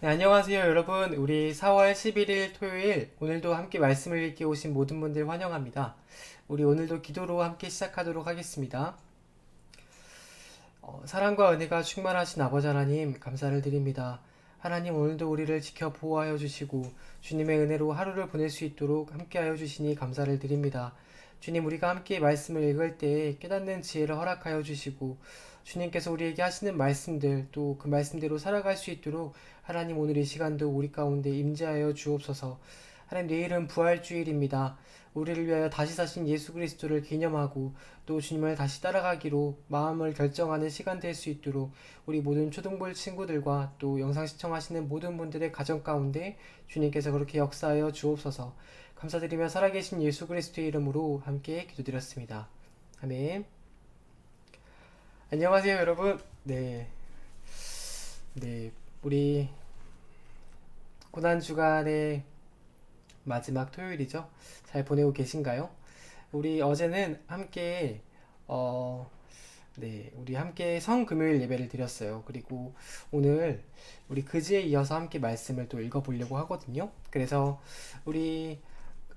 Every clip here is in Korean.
네, 안녕하세요, 여러분. 우리 4월 11일 토요일, 오늘도 함께 말씀을 읽기 오신 모든 분들 환영합니다. 우리 오늘도 기도로 함께 시작하도록 하겠습니다. 사랑과 은혜가 충만하신 아버지 하나님, 감사를 드립니다. 하나님, 오늘도 우리를 지켜 보호하여 주시고, 주님의 은혜로 하루를 보낼 수 있도록 함께하여 주시니 감사를 드립니다. 주님, 우리가 함께 말씀을 읽을 때 깨닫는 지혜를 허락하여 주시고, 주님께서 우리에게 하시는 말씀들, 또 그 말씀대로 살아갈 수 있도록 하나님 오늘 이 시간도 우리 가운데 임재하여 주옵소서. 하나님, 내일은 부활주일입니다. 우리를 위하여 다시 사신 예수 그리스도를 기념하고 또 주님을 다시 따라가기로 마음을 결정하는 시간 될 수 있도록 우리 모든 초등부 친구들과 또 영상 시청하시는 모든 분들의 가정 가운데 주님께서 그렇게 역사하여 주옵소서. 감사드리며 살아계신 예수 그리스도의 이름으로 함께 기도드렸습니다. 아멘. 안녕하세요, 여러분. 네, 우리 고난주간의 마지막 토요일이죠. 잘 보내고 계신가요? 우리 어제는 함께 어, 우리 함께 성금요일 예배를 드렸어요. 그리고 오늘 우리 그지에 이어서 함께 말씀을 또 읽어보려고 하거든요. 그래서 우리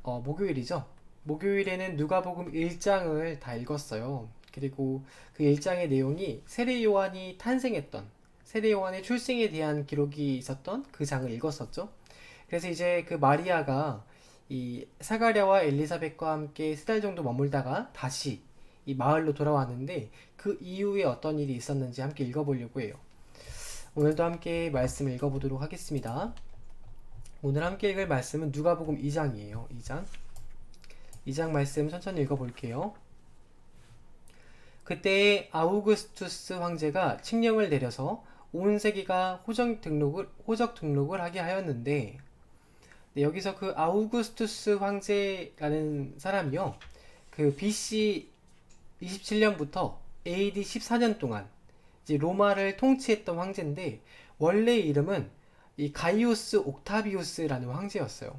목요일이죠. 목요일에는 누가복음 1장을 다 읽었어요. 그리고 그 1장의 내용이 세례 요한이 탄생했던 세례 요한의 출생에 대한 기록이 있었던 그 장을 읽었었죠. 그래서 이제 그 마리아가 이 사가랴와 엘리사벳과 함께 3달 정도 머물다가 다시 이 마을로 돌아왔는데 그 이후에 어떤 일이 있었는지 함께 읽어보려고 해요. 오늘도 함께 말씀 읽어보도록 하겠습니다. 오늘 함께 읽을 말씀은 누가복음 2장이에요. 2장 말씀 천천히 읽어볼게요. 그때에 아우구스투스 황제가 칙령을 내려서 온 세계가 호적 등록을 하게 하였는데, 네, 여기서 그 아우구스투스 황제라는 사람이요, 그 BC 27년부터 AD 14년 동안 이제 로마를 통치했던 황제인데, 원래 이름은 이 가이우스 옥타비우스라는 황제였어요.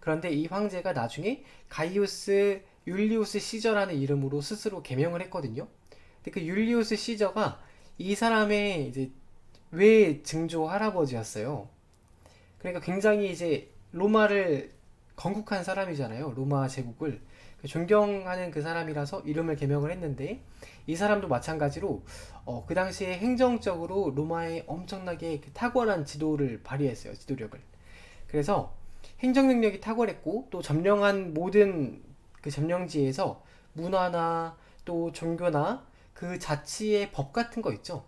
그런데 이 황제가 나중에 가이우스 율리우스 시저라는 이름으로 스스로 개명을 했거든요. 근데 그 율리우스 시저가 이 사람의 이제 외 증조 할아버지였어요. 그러니까 굉장히 이제 로마를 건국한 사람이잖아요. 로마 제국을 존경하는 그 사람이라서 이름을 개명을 했는데, 이 사람도 마찬가지로 그 당시에 행정적으로 로마에 엄청나게 그 탁월한 지도를 발휘했어요. 지도력을. 그래서 행정 능력이 탁월했고 또 점령한 모든 그 점령지에서 문화나 또 종교나 그 자치의 법 같은 거 있죠.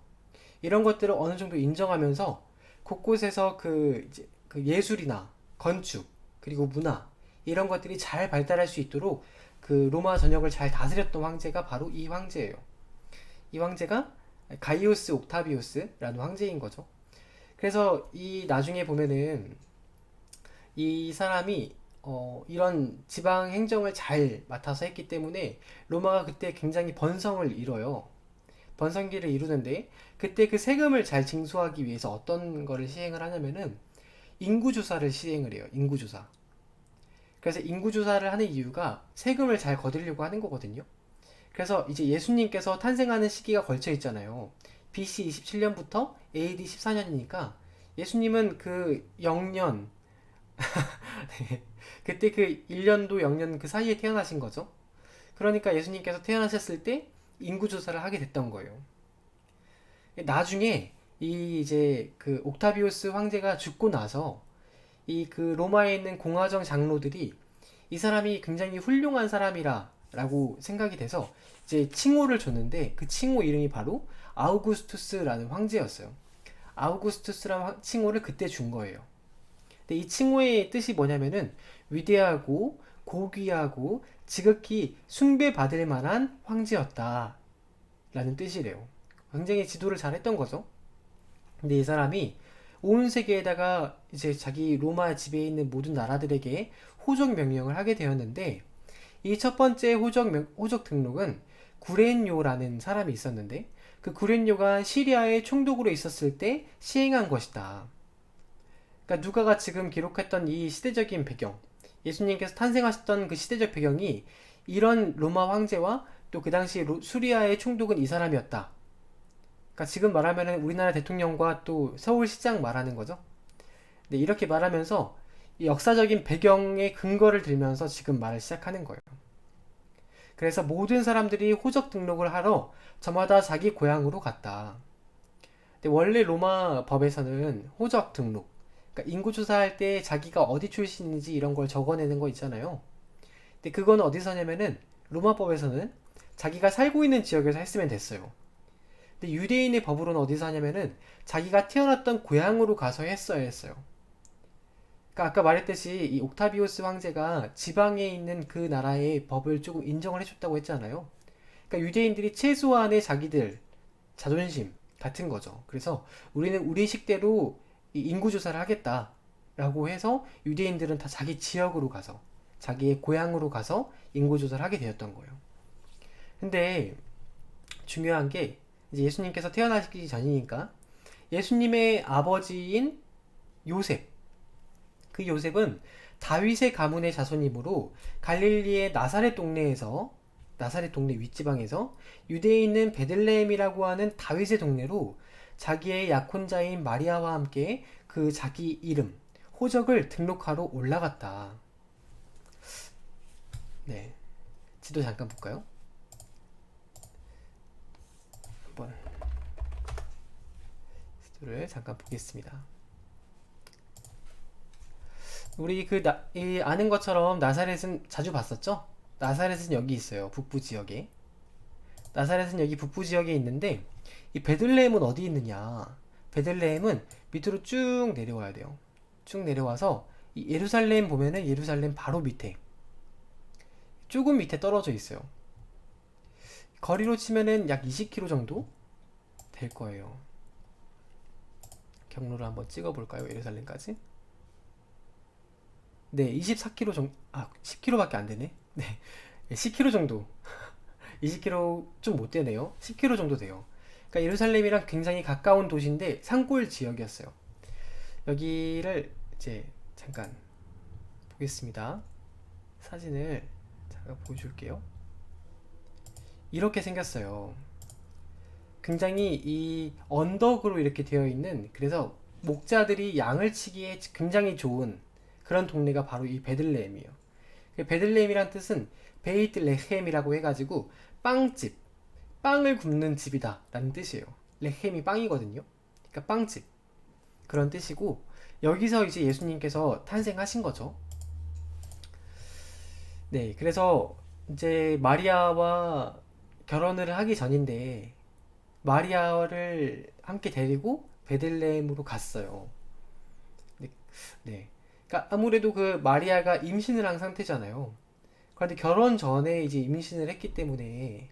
이런 것들을 어느 정도 인정하면서 곳곳에서 그 예술이나 건축 그리고 문화 이런 것들이 잘 발달할 수 있도록 그 로마 전역을 잘 다스렸던 황제가 바로 이 황제예요. 이 황제가 가이오스 옥타비우스라는 황제인 거죠. 그래서 이 나중에 보면은 이 사람이 이런 지방 행정을 잘 맡아서 했기 때문에 로마가 그때 굉장히 번성을 이뤄요. 번성기를 이루는데 그때 그 세금을 잘 징수하기 위해서 어떤 거를 시행을 하냐면은 인구조사를 시행을 해요. 인구조사. 그래서 인구조사를 하는 이유가 세금을 잘 거두려고 하는 거거든요. 그래서 이제 예수님께서 탄생하는 시기가 걸쳐 있잖아요. BC 27년부터 AD 14년이니까 예수님은 그 0년 그때 그 1년도 0년 그 사이에 태어나신 거죠. 그러니까 예수님께서 태어나셨을 때 인구조사를 하게 됐던 거예요. 나중에 이 이제 그 옥타비우스 황제가 죽고 나서 이 그 로마에 있는 공화정 장로들이 이 사람이 굉장히 훌륭한 사람이라 라고 생각이 돼서 이제 칭호를 줬는데 그 칭호 이름이 바로 아우구스투스라는 황제였어요. 아우구스투스라는 칭호를 그때 준 거예요. 근데 이 칭호의 뜻이 뭐냐면은 위대하고 고귀하고 지극히 숭배받을 만한 황제였다 라는 뜻이래요. 굉장히 지도를 잘했던 거죠. 근데 이 사람이 온 세계에다가 이제 자기 로마 지배에 있는 모든 나라들에게 호적 명령을 하게 되었는데, 이 첫 번째 호적 등록은 구렌요라는 사람이 있었는데, 그 구렌요가 시리아의 총독으로 있었을 때 시행한 것이다. 그러니까 누가가 지금 기록했던 이 시대적인 배경, 예수님께서 탄생하셨던 그 시대적 배경이 이런 로마 황제와 또 그 당시 수리아의 총독은 이 사람이었다. 그러니까 지금 말하면은 우리나라 대통령과 또 서울시장 말하는 거죠. 네, 이렇게 말하면서 이 역사적인 배경의 근거를 들면서 지금 말을 시작하는 거예요. 그래서 모든 사람들이 호적 등록을 하러 저마다 자기 고향으로 갔다. 근데 원래 로마 법에서는 호적 등록, 그러니까 인구 조사할 때 자기가 어디 출신인지 이런 걸 적어내는 거 있잖아요. 근데 그건 어디서냐면은 로마법에서는 자기가 살고 있는 지역에서 했으면 됐어요. 근데 유대인의 법으로는 어디서 하냐면은 자기가 태어났던 고향으로 가서 했어야 했어요. 그러니까 아까 말했듯이 이 옥타비우스 황제가 지방에 있는 그 나라의 법을 조금 인정을 해줬다고 했잖아요. 그러니까 유대인들이 최소한의 자기들 자존심 같은 거죠. 그래서 우리는 우리 식대로 이 인구 조사를 하겠다라고 해서 유대인들은 다 자기 지역으로 가서 자기의 고향으로 가서 인구 조사를 하게 되었던 거예요. 근데 중요한 게 이제 예수님께서 태어나시기 전이니까 예수님의 아버지인 요셉, 그 요셉은 다윗의 가문의 자손이므로 갈릴리의 나사렛 동네 윗지방에서 유대에 있는 베들레헴이라고 하는 다윗의 동네로 자기의 약혼자인 마리아와 함께 그 자기 이름, 호적을 등록하러 올라갔다. 네, 지도 잠깐 볼까요? 한번 지도를 잠깐 보겠습니다. 우리 이 아는 것처럼 나사렛은 자주 봤었죠? 나사렛은 여기 있어요. 북부 지역에. 나사렛은 여기 북부 지역에 있는데 이 베들레헴은 어디 있느냐? 베들레헴은 밑으로 쭉 내려와야 돼요. 쭉 내려와서 이 예루살렘 보면은 예루살렘 바로 밑에 조금 밑에 떨어져 있어요. 거리로 치면은 약 20km 정도 될 거예요. 경로를 한번 찍어볼까요? 예루살렘까지. 네, 24km 정도, 10km밖에 안 되네. 네, 10km 정도. 20km 좀 못 되네요. 10km 정도 돼요. 그러니까 예루살렘이랑 굉장히 가까운 도시인데 산골 지역이었어요. 여기를 이제 잠깐 보겠습니다. 사진을 잠깐 보여줄게요. 이렇게 생겼어요. 굉장히 이 언덕으로 이렇게 되어 있는, 그래서 목자들이 양을 치기에 굉장히 좋은 그런 동네가 바로 이 베들레헴이에요. 베들레헴이란 뜻은 베이트 레헴이라고 해가지고 빵집, 빵을 굽는 집이다 라는 뜻이에요. 레헴이 빵이거든요. 그러니까 빵집, 그런 뜻이고, 여기서 이제 예수님께서 탄생하신 거죠. 네, 그래서 이제 마리아와 결혼을 하기 전인데 마리아를 함께 데리고 베들레헴으로 갔어요. 네, 네. 그러니까 아무래도 그 마리아가 임신을 한 상태잖아요. 그런데 결혼 전에 이제 임신을 했기 때문에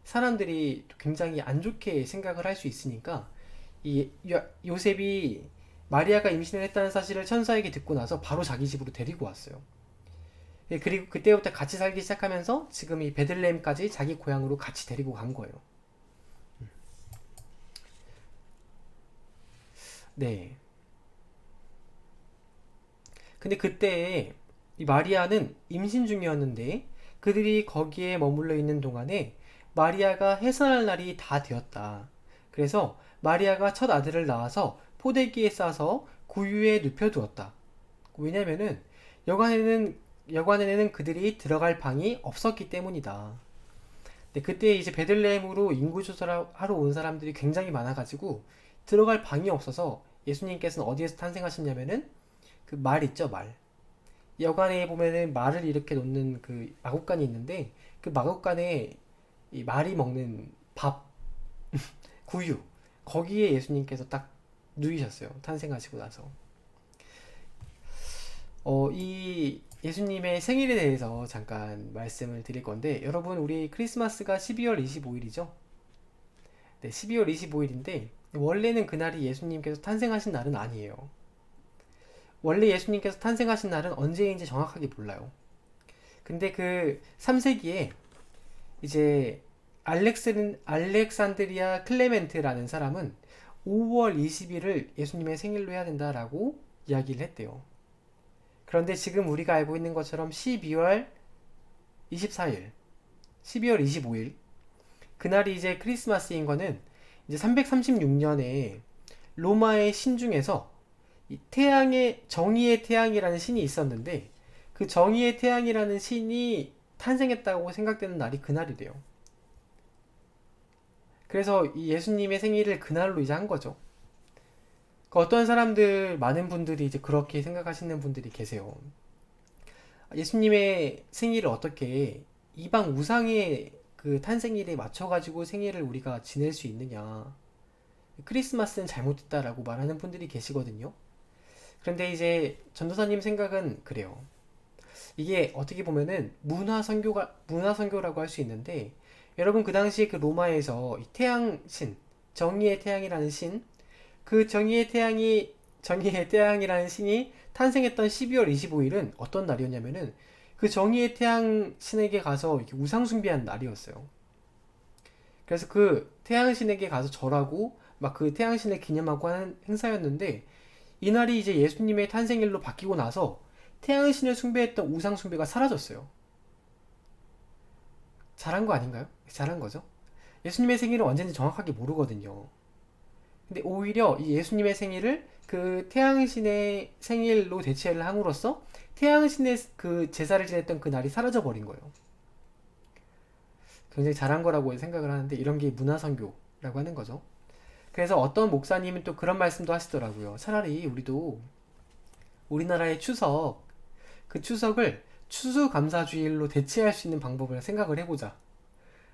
사람들이 굉장히 안 좋게 생각을 할 수 있으니까 이 요셉이 마리아가 임신을 했다는 사실을 천사에게 듣고 나서 바로 자기 집으로 데리고 왔어요. 예, 그리고 그때부터 같이 살기 시작하면서 지금 이 베들레헴까지 자기 고향으로 같이 데리고 간 거예요. 네. 근데 그때 이 마리아는 임신 중이었는데 그들이 거기에 머물러 있는 동안에 마리아가 해산할 날이 다 되었다. 그래서 마리아가 첫 아들을 낳아서 포대기에 싸서 구유에 눕혀두었다. 왜냐면은 여관에는 여관에는 그들이 들어갈 방이 없었기 때문이다. 근데 그때 이제 베들레헴으로 인구 조사를 하러 온 사람들이 굉장히 많아가지고 들어갈 방이 없어서 예수님께서는 어디에서 탄생하셨냐면은 그 말 있죠, 말. 여관에 보면은 말을 이렇게 놓는 그 마구간이 있는데 그 마구간에 이 말이 먹는 밥, 구유, 거기에 예수님께서 딱 누이셨어요. 탄생하시고 나서. 이 예수님의 생일에 대해서 잠깐 말씀을 드릴 건데, 여러분, 우리 크리스마스가 12월 25일이죠? 네, 12월 25일인데, 원래는 그날이 예수님께서 탄생하신 날은 아니에요. 원래 예수님께서 탄생하신 날은 언제인지 정확하게 몰라요. 근데 그 3세기에 이제 알렉산드리아 클레멘트라는 사람은 5월 20일을 예수님의 생일로 해야 된다라고 이야기를 했대요. 그런데 지금 우리가 알고 있는 것처럼 12월 24일, 12월 25일, 그날이 이제 크리스마스인 거는 이제 336년에 로마의 신중에서 이 태양의 정의의 태양이라는 신이 있었는데 그 정의의 태양이라는 신이 탄생했다고 생각되는 날이 그날이래요. 그래서 이 예수님의 생일을 그날로 이제 한 거죠. 그 어떤 사람들, 많은 분들이 이제 그렇게 생각하시는 분들이 계세요. 예수님의 생일을 어떻게 이방 우상의 그 탄생일에 맞춰가지고 생일을 우리가 지낼 수 있느냐. 크리스마스는 잘못됐다라고 말하는 분들이 계시거든요. 그런데 이제 전도사님 생각은 그래요. 이게 어떻게 보면은 문화 선교라고 할 수 있는데, 여러분 그 당시에 그 로마에서 이 태양신, 정의의 태양이라는 신, 그 정의의 태양이라는 신이 탄생했던 12월 25일은 어떤 날이었냐면은 그 정의의 태양 신에게 가서 이렇게 우상 숭배한 날이었어요. 그래서 그 태양신에게 가서 절하고 막 그 태양신을 기념하고 하는 행사였는데, 이날이 이제 예수님의 탄생일로 바뀌고 나서 태양신을 숭배했던 우상 숭배가 사라졌어요. 잘한 거 아닌가요? 잘한 거죠. 예수님의 생일은 언제인지 정확하게 모르거든요. 근데 오히려 이 예수님의 생일을 그 태양신의 생일로 대체를 함으로써 태양신의 그 제사를 지냈던 그 날이 사라져 버린 거예요. 굉장히 잘한 거라고 생각을 하는데, 이런 게 문화선교라고 하는 거죠. 그래서 어떤 목사님은 또 그런 말씀도 하시더라고요. 차라리 우리도 우리나라의 추석, 그 추석을 추수감사주일로 대체할 수 있는 방법을 생각을 해보자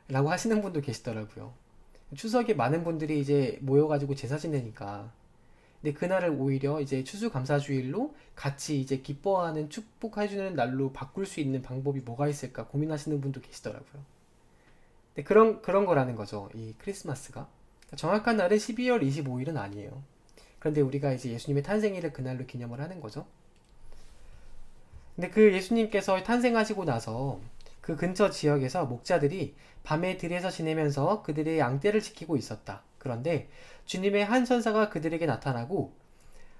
라고 하시는 분도 계시더라고요. 추석에 많은 분들이 이제 모여가지고 제사 지내니까, 근데 그날을 오히려 이제 추수감사주일로 같이 이제 기뻐하는, 축복해주는 날로 바꿀 수 있는 방법이 뭐가 있을까 고민하시는 분도 계시더라고요. 근데 그런 거라는 거죠, 이 크리스마스가. 정확한 날은 12월 25일은 아니에요. 그런데 우리가 이제 예수님의 탄생일을 그날로 기념을 하는 거죠. 근데 그 예수님께서 탄생하시고 나서 그 근처 지역에서 목자들이 밤에 들에서 지내면서 그들의 양떼를 지키고 있었다. 그런데 주님의 한 천사가 그들에게 나타나고,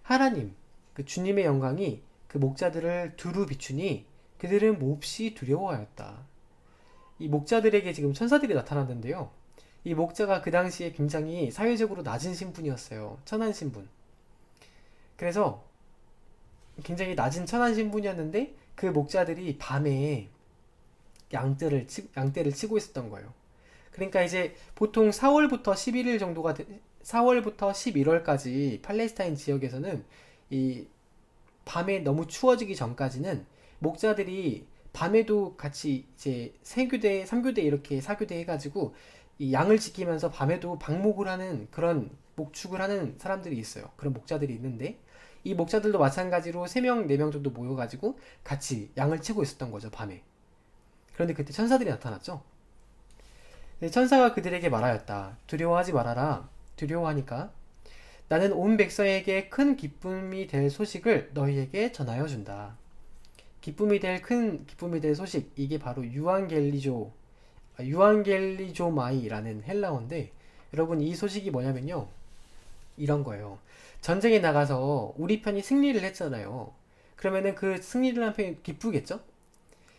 하나님, 그 주님의 영광이 그 목자들을 두루 비추니 그들은 몹시 두려워하였다. 이 목자들에게 지금 천사들이 나타났는데요. 이 목자가 그 당시에 굉장히 사회적으로 낮은 신분이었어요. 천한 신분. 그래서 굉장히 낮은 천한 신분이었는데 그 목자들이 밤에 양떼를 치고 있었던 거예요. 그러니까 이제 보통 4월부터 11월까지 팔레스타인 지역에서는 이 밤에 너무 추워지기 전까지는 목자들이 밤에도 같이 이제 세교대, 삼교대 이렇게 사교대 해가지고 이 양을 지키면서 밤에도 방목을 하는, 그런 목축을 하는 사람들이 있어요. 그런 목자들이 있는데, 이 목자들도 마찬가지로 3명, 4명 정도 모여가지고 같이 양을 치고 있었던 거죠, 밤에. 그런데 그때 천사들이 나타났죠. 천사가 그들에게 말하였다. 두려워하지 말아라. 두려워하니까 나는 온 백성에게 큰 기쁨이 될 소식을 너희에게 전하여 준다. 기쁨이 될 소식, 이게 바로 유앙겔리조마이라는 헬라어인데, 여러분 이 소식이 뭐냐면요, 이런 거예요. 전쟁에 나가서 우리 편이 승리를 했잖아요. 그러면은 그 승리를 한 편이 기쁘겠죠?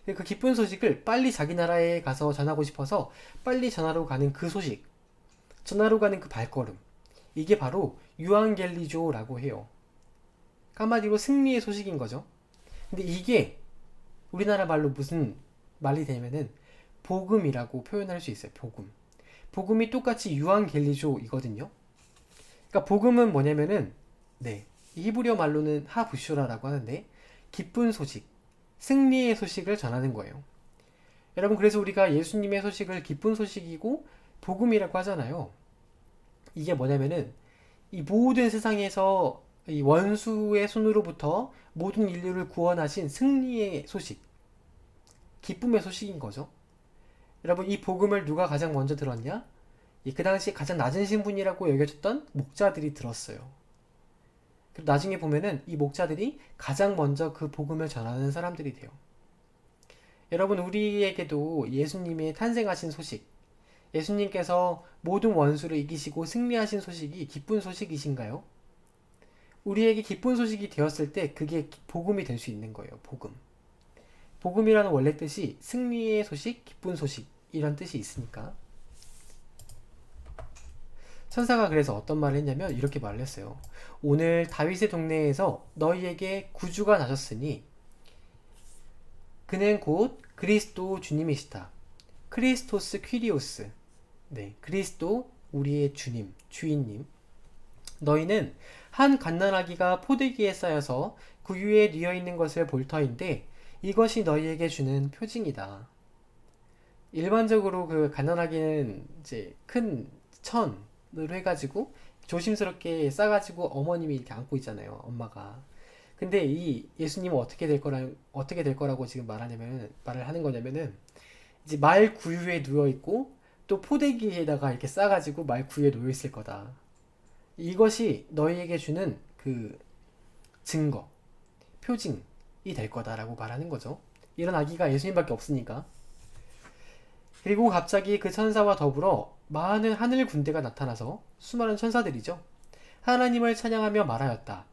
그 기쁜 소식을 빨리 자기 나라에 가서 전하고 싶어서 빨리 전하러 가는 그 소식, 전하러 가는 그 발걸음, 이게 바로 유앙겔리조라고 해요. 한마디로 승리의 소식인 거죠. 근데 이게 우리나라 말로 무슨 말이 되냐면은 복음이라고 표현할 수 있어요. 복음. 복음이 똑같이 유앙겔리조이거든요. 그러니까 복음은 뭐냐면은, 네, 히브리어 말로는 하부쇼라라고 하는데, 기쁜 소식, 승리의 소식을 전하는 거예요. 여러분, 그래서 우리가 예수님의 소식을 기쁜 소식이고 복음이라고 하잖아요. 이게 뭐냐면은 이 모든 세상에서 이 원수의 손으로부터 모든 인류를 구원하신 승리의 소식, 기쁨의 소식인 거죠. 여러분, 이 복음을 누가 가장 먼저 들었냐? 그 당시 가장 낮은 신분이라고 여겨졌던 목자들이 들었어요. 그리고 나중에 보면은 이 목자들이 가장 먼저 그 복음을 전하는 사람들이 돼요. 여러분, 우리에게도 예수님의 탄생하신 소식, 예수님께서 모든 원수를 이기시고 승리하신 소식이 기쁜 소식이신가요? 우리에게 기쁜 소식이 되었을 때 그게 복음이 될 수 있는 거예요. 복음. 복음이라는 원래 뜻이 승리의 소식, 기쁜 소식, 이런 뜻이 있으니까. 천사가 그래서 어떤 말을 했냐면 이렇게 말을 했어요. 오늘 다윗의 동네에서 너희에게 구주가 나셨으니 그는 곧 그리스도 주님이시다. 크리스토스 퀴리오스. 네, 그리스도 우리의 주님, 주인님. 너희는 한 갓난아기가 포대기에 쌓여서 구유에 뉘어 있는 것을 볼 터인데 이것이 너희에게 주는 표징이다. 일반적으로 그 갓난아기는 이제 큰 천으로 해가지고 조심스럽게 싸가지고 어머님이 이렇게 안고 있잖아요, 엄마가. 근데 이 예수님은 어떻게 될 거라고 지금 말을 하는 거냐면은 이제 말 구유에 누워 있고 또 포대기에다가 이렇게 싸가지고 말 구유에 놓여 있을 거다. 이것이 너희에게 주는 그 증거, 표징이 될 거다라고 말하는 거죠. 이런 아기가 예수님밖에 없으니까. 그리고 갑자기 그 천사와 더불어 많은 하늘 군대가 나타나서 수많은 천사들이죠. 하나님을 찬양하며 말하였다.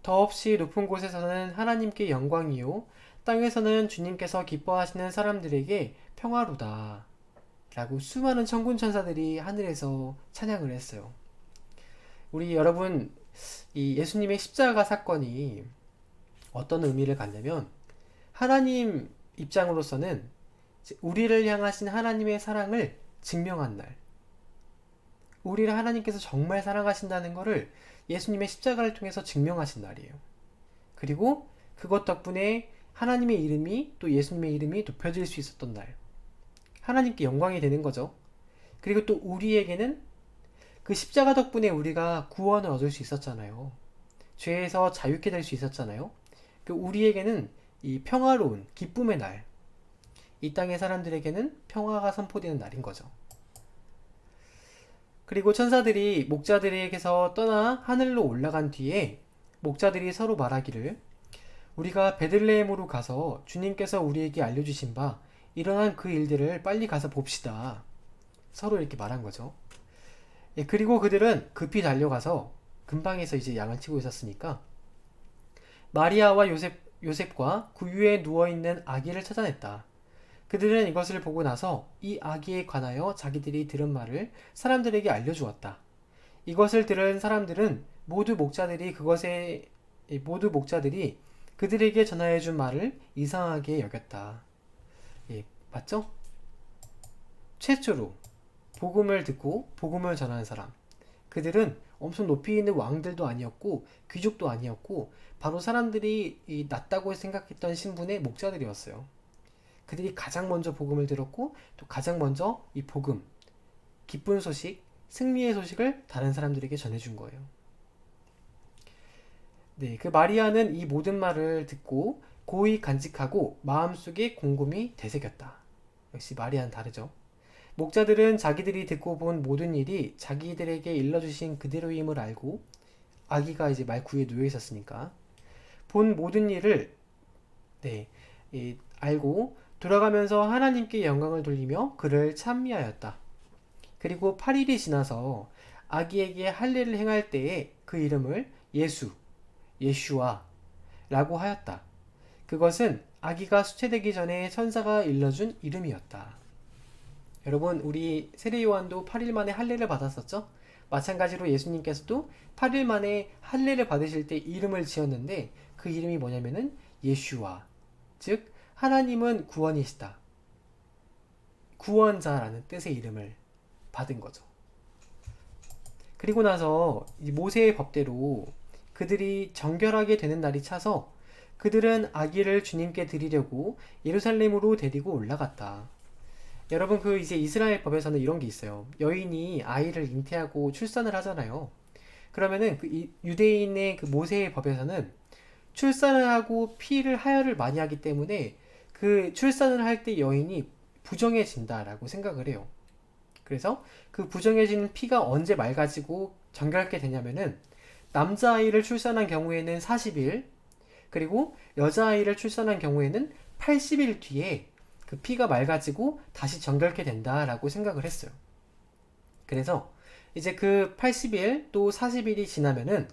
더없이 높은 곳에서는 하나님께 영광이요 땅에서는 주님께서 기뻐하시는 사람들에게 평화로다. 라고 수많은 천군 천사들이 하늘에서 찬양을 했어요. 우리 여러분, 이 예수님의 십자가 사건이 어떤 의미를 갖냐면 하나님 입장으로서는 우리를 향하신 하나님의 사랑을 증명한 날, 우리를 하나님께서 정말 사랑하신다는 것을 예수님의 십자가를 통해서 증명하신 날이에요. 그리고 그것 덕분에 하나님의 이름이 또 예수님의 이름이 높여질 수 있었던 날, 하나님께 영광이 되는 거죠. 그리고 또 우리에게는 그 십자가 덕분에 우리가 구원을 얻을 수 있었잖아요. 죄에서 자유케 될 수 있었잖아요. 그 우리에게는 이 평화로운 기쁨의 날, 이 땅의 사람들에게는 평화가 선포되는 날인 거죠. 그리고 천사들이 목자들에게서 떠나 하늘로 올라간 뒤에 목자들이 서로 말하기를 우리가 베들레헴으로 가서 주님께서 우리에게 알려주신 바 일어난 그 일들을 빨리 가서 봅시다. 서로 이렇게 말한 거죠. 예, 그리고 그들은 급히 달려가서 근방에서 이제 양을 치고 있었으니까 마리아와 요셉과 구유에 누워있는 아기를 찾아냈다. 그들은 이것을 보고 나서 이 아기에 관하여 자기들이 들은 말을 사람들에게 알려주었다. 이것을 들은 사람들은 모두 목자들이 그들에게 전하여준 말을 이상하게 여겼다. 예, 맞죠? 최초로 복음을 듣고 복음을 전하는 사람. 그들은 엄청 높이 있는 왕들도 아니었고 귀족도 아니었고 바로 사람들이 낮다고 생각했던 신분의 목자들이었어요. 그들이 가장 먼저 복음을 들었고 또 가장 먼저 이 복음, 기쁜 소식, 승리의 소식을 다른 사람들에게 전해준 거예요. 네, 그 마리아는 이 모든 말을 듣고 고이 간직하고 마음속에 곰곰이 되새겼다. 역시 마리아는 다르죠. 목자들은 자기들이 듣고 본 모든 일이 자기들에게 일러주신 그대로임을 알고 아기가 이제 말구에 누워 있었으니까 본 모든 일을 알고 돌아가면서 하나님께 영광을 돌리며 그를 찬미하였다. 그리고 8일이 지나서 아기에게 할례를 행할 때에 그 이름을 예슈아 라고 하였다. 그것은 아기가 수체되기 전에 천사가 일러준 이름이었다. 여러분, 우리 세례 요한도 8일 만에 할례를 받았었죠? 마찬가지로 예수님께서도 8일 만에 할례를 받으실 때 이름을 지었는데 그 이름이 뭐냐면은 예슈아, 즉 하나님은 구원이시다. 구원자라는 뜻의 이름을 받은 거죠. 그리고 나서 모세의 법대로 그들이 정결하게 되는 날이 차서 그들은 아기를 주님께 드리려고 예루살렘으로 데리고 올라갔다. 여러분, 그 이제 이스라엘 법에서는 이런 게 있어요. 여인이 아이를 잉태하고 출산을 하잖아요. 그러면은 그 유대인의 그 모세의 법에서는 출산을 하고 피를 하혈을 많이 하기 때문에 그 출산을 할 때 여인이 부정해진다라고 생각을 해요. 그래서 그 부정해진 피가 언제 맑아지고 정결하게 되냐면은 남자아이를 출산한 경우에는 40일, 그리고 여자아이를 출산한 경우에는 80일 뒤에 그 피가 맑아지고 다시 정결케 된다라고 생각을 했어요. 그래서 이제 그 80일 또 40일이 지나면은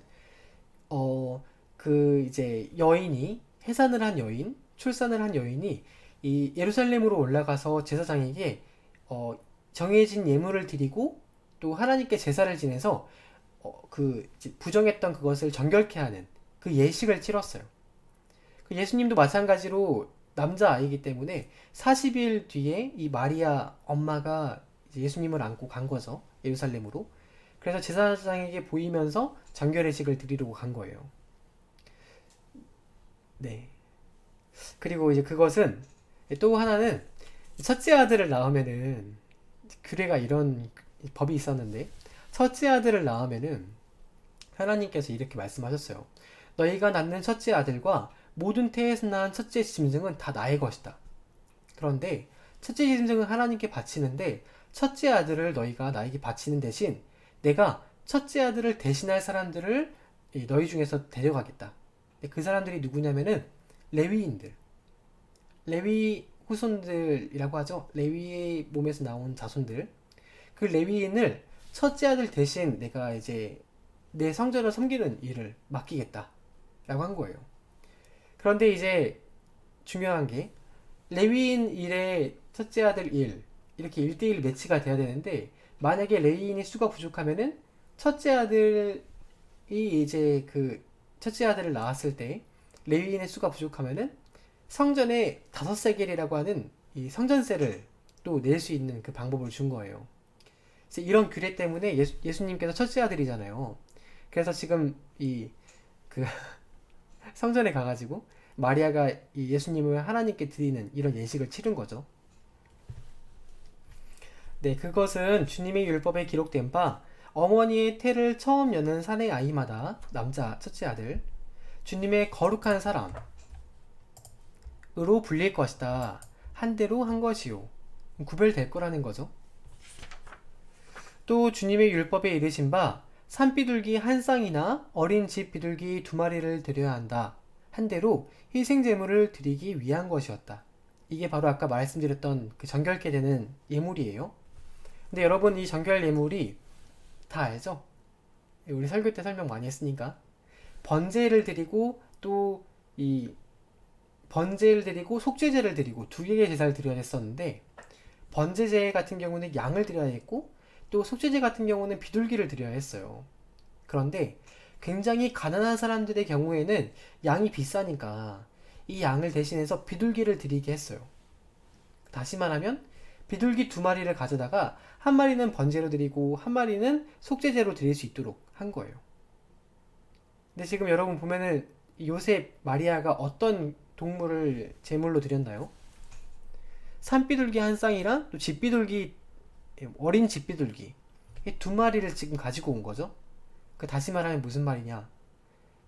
그 이제 여인이 출산을 한 여인이 이 예루살렘으로 올라가서 제사장에게 정해진 예물을 드리고 또 하나님께 제사를 지내서 부정했던 그것을 정결케 하는 그 예식을 치렀어요. 그 예수님도 마찬가지로 남자아이기 때문에 40일 뒤에 이 마리아 엄마가 이제 예수님을 안고 간 거죠. 예루살렘으로. 그래서 제사장에게 보이면서 정결예식을 드리려고 간 거예요. 네. 그리고 이제 그것은 또 하나는 첫째 아들을 낳으면은 규례가 이런 법이 있었는데 첫째 아들을 낳으면은 하나님께서 이렇게 말씀하셨어요. 너희가 낳는 첫째 아들과 모든 태에서 낳은 첫째 짐승은 다 나의 것이다. 그런데 첫째 짐승은 하나님께 바치는데 첫째 아들을 너희가 나에게 바치는 대신 내가 첫째 아들을 대신할 사람들을 너희 중에서 데려가겠다. 그 사람들이 누구냐면은 레위인들. 레위 후손들이라고 하죠. 레위의 몸에서 나온 자손들. 그 레위인을 첫째 아들 대신 내가 이제 내 성전을 섬기는 일을 맡기겠다. 라고 한 거예요. 그런데 이제 중요한 게 레위인 일에 첫째 아들 일 이렇게 1대1 매치가 돼야 되는데 만약에 레위인의 수가 부족하면은 첫째 아들이 이제 첫째 아들을 낳았을 때 레위인의 수가 부족하면은 성전에 5세겔이라고 하는 이 성전세를 또 낼 수 있는 그 방법을 준 거예요. 그래서 이런 규례 때문에 예수님께서 첫째 아들이잖아요. 그래서 지금 그 성전에 가가지고 마리아가 이 예수님을 하나님께 드리는 이런 예식을 치른 거죠. 네, 그것은 주님의 율법에 기록된 바 어머니의 태를 처음 여는 사내 아이마다 남자 첫째 아들 주님의 거룩한 사람으로 불릴 것이다. 한 대로 한 것이요. 구별될 거라는 거죠. 또 주님의 율법에 이르신 바 산비둘기 한 쌍이나 어린 집 비둘기 2마리를 드려야 한다. 한 대로 희생제물을 드리기 위한 것이었다. 이게 바로 아까 말씀드렸던 그 정결케 되는 예물이에요. 근데 여러분 이 정결 예물이 다 알죠? 우리 설교 때 설명 많이 했으니까 번제를 드리고 또 이 번제를 드리고 속죄제를 드리고 두 개의 제사를 드려야 했었는데 번제제 같은 경우는 양을 드려야 했고 또 속죄제 같은 경우는 비둘기를 드려야 했어요. 그런데 굉장히 가난한 사람들의 경우에는 양이 비싸니까 이 양을 대신해서 비둘기를 드리게 했어요. 다시 말하면 비둘기 2마리를 가져다가 한 마리는 번제로 드리고 한 마리는 속죄제로 드릴 수 있도록 한 거예요. 근데 지금 여러분 보면은 요셉, 마리아가 어떤 동물을 제물로 드렸나요? 산비둘기 한 쌍이랑 또 집비둘기, 어린 집비둘기 이 2마리를 지금 가지고 온 거죠. 다시 말하면 무슨 말이냐?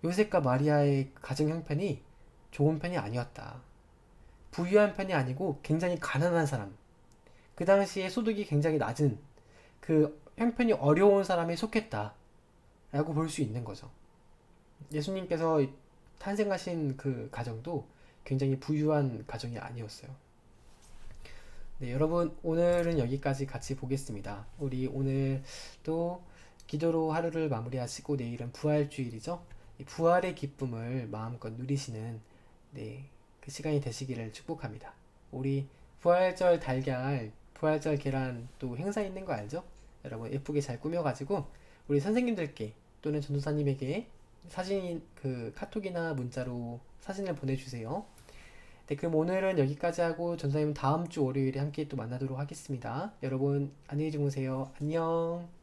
요셉과 마리아의 가정 형편이 좋은 편이 아니었다. 부유한 편이 아니고 굉장히 가난한 사람. 그 당시에 소득이 굉장히 낮은 그 형편이 어려운 사람에 속했다. 라고 볼 수 있는 거죠. 예수님께서 탄생하신 그 가정도 굉장히 부유한 가정이 아니었어요. 네, 여러분 오늘은 여기까지 같이 보겠습니다. 우리 오늘 또 기도로 하루를 마무리하시고 내일은 부활주일이죠. 이 부활의 기쁨을 마음껏 누리시는 그 시간이 되시기를 축복합니다. 우리 부활절 달걀, 부활절 계란 또 행사 있는 거 알죠? 여러분 예쁘게 잘 꾸며가지고 우리 선생님들께 또는 전도사님에게 사진 카톡이나 문자로 사진을 보내주세요. 네, 그럼 오늘은 여기까지 하고 전도사님은 다음 주 월요일에 함께 또 만나도록 하겠습니다. 여러분 안녕히 주무세요. 안녕.